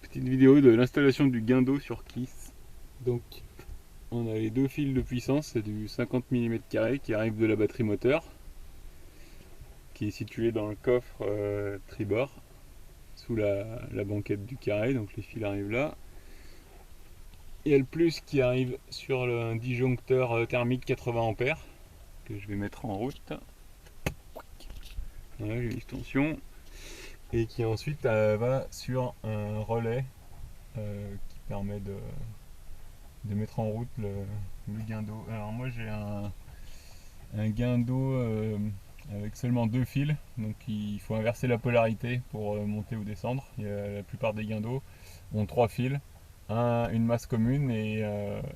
Petite vidéo de l'installation du guindeau sur Kiss. Donc on a les deux fils de puissance, c'est du 50 mm² qui arrive de la batterie moteur, qui est situé dans le coffre tribord, sous la banquette du carré, donc les fils arrivent là. Il y a le plus qui arrive sur un disjoncteur thermique 80 A que je vais mettre en route. Voilà, j'ai l'extension. Et qui ensuite va sur un relais qui permet de mettre en route le guindeau. Alors moi j'ai un guindeau avec seulement deux fils, donc il faut inverser la polarité pour monter ou descendre. La plupart des guindeaux ont trois fils, une masse commune et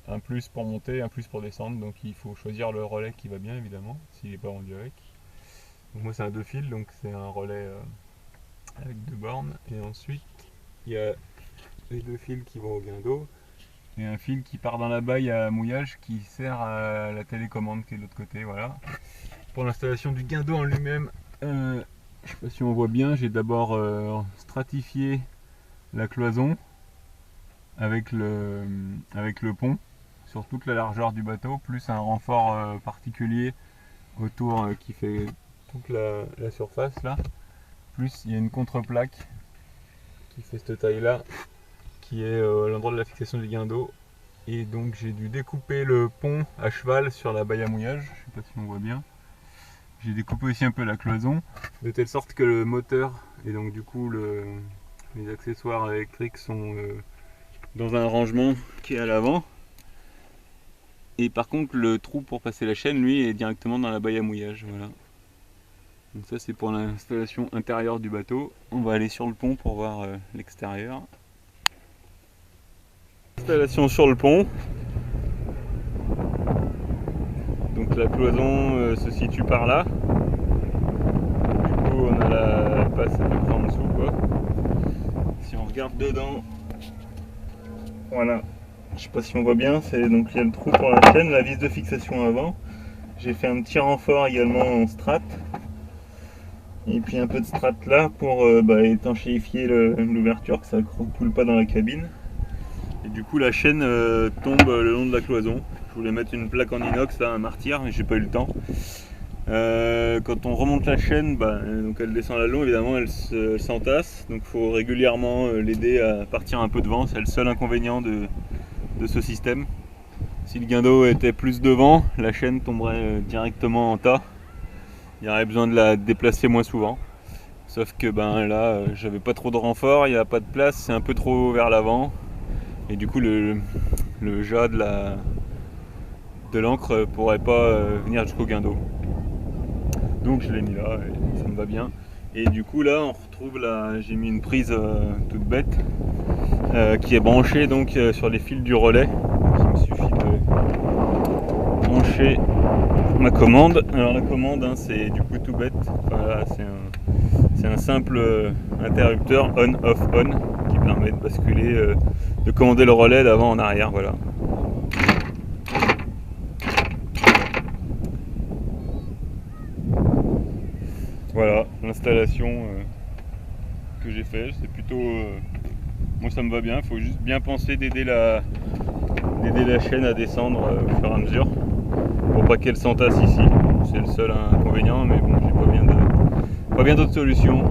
un plus pour monter, un plus pour descendre. Donc il faut choisir le relais qui va bien évidemment, s'il n'est pas rendu avec. Donc moi c'est un deux fils, donc c'est un relais avec deux bornes, et ensuite il y a les deux fils qui vont au guindeau et un fil qui part dans la baille à mouillage qui sert à la télécommande qui est de l'autre côté. Voilà. Pour l'installation du guindeau en lui-même, je ne sais pas si on voit bien, j'ai d'abord stratifié la cloison avec le pont sur toute la largeur du bateau, plus un renfort particulier autour qui fait toute la surface là. Plus il y a une contre-plaque qui fait cette taille là, qui est à l'endroit de la fixation du guindeau. Et donc j'ai dû découper le pont à cheval sur la baille à mouillage, je sais pas si on voit bien. J'ai découpé aussi un peu la cloison, de telle sorte que le moteur et donc du coup les accessoires électriques sont dans un rangement qui est à l'avant. Et par contre le trou pour passer la chaîne lui est directement dans la baille à mouillage. Voilà. Donc ça c'est pour l'installation intérieure du bateau. On va aller sur le pont pour voir l'extérieur. Installation sur le pont. Donc la cloison se situe par là. Du coup on a la passe à peu près en dessous quoi. Si on regarde dedans, voilà. Je sais pas si on voit bien, donc il y a le trou pour la chaîne, la vis de fixation avant. J'ai fait un petit renfort également en strat. Et puis un peu de strat là pour étanchéifier l'ouverture, que ça ne coule pas dans la cabine. Et du coup la chaîne tombe le long de la cloison. Je voulais mettre une plaque en inox là, un martyr, mais j'ai pas eu le temps. Quand on remonte la chaîne, donc elle descend là long, évidemment elle s'entasse, donc il faut régulièrement l'aider à partir un peu devant. C'est le seul inconvénient de ce système. Si le guindeau était plus devant, la chaîne tomberait directement en tas. Il y aurait besoin de la déplacer moins souvent. Sauf que là, j'avais pas trop de renfort, il n'y a pas de place, c'est un peu trop vers l'avant. Et du coup, le jas de l'ancre pourrait pas venir jusqu'au guindeau. Donc je l'ai mis là et ça me va bien. Et du coup là, on retrouve j'ai mis une prise toute bête qui est branchée donc sur les fils du relais. Donc, il me suffit de brancher ma commande. Alors la commande c'est du coup tout bête, voilà, c'est un simple interrupteur on-off-on qui permet de basculer, de commander le relais d'avant en arrière. Voilà. Voilà l'installation que j'ai fait, c'est plutôt... moi ça me va bien, il faut juste bien penser d'aider la chaîne à descendre au fur et à mesure pour pas qu'elle s'entasse ici. C'est le seul inconvénient, mais bon, j'ai pas bien d'autres solutions.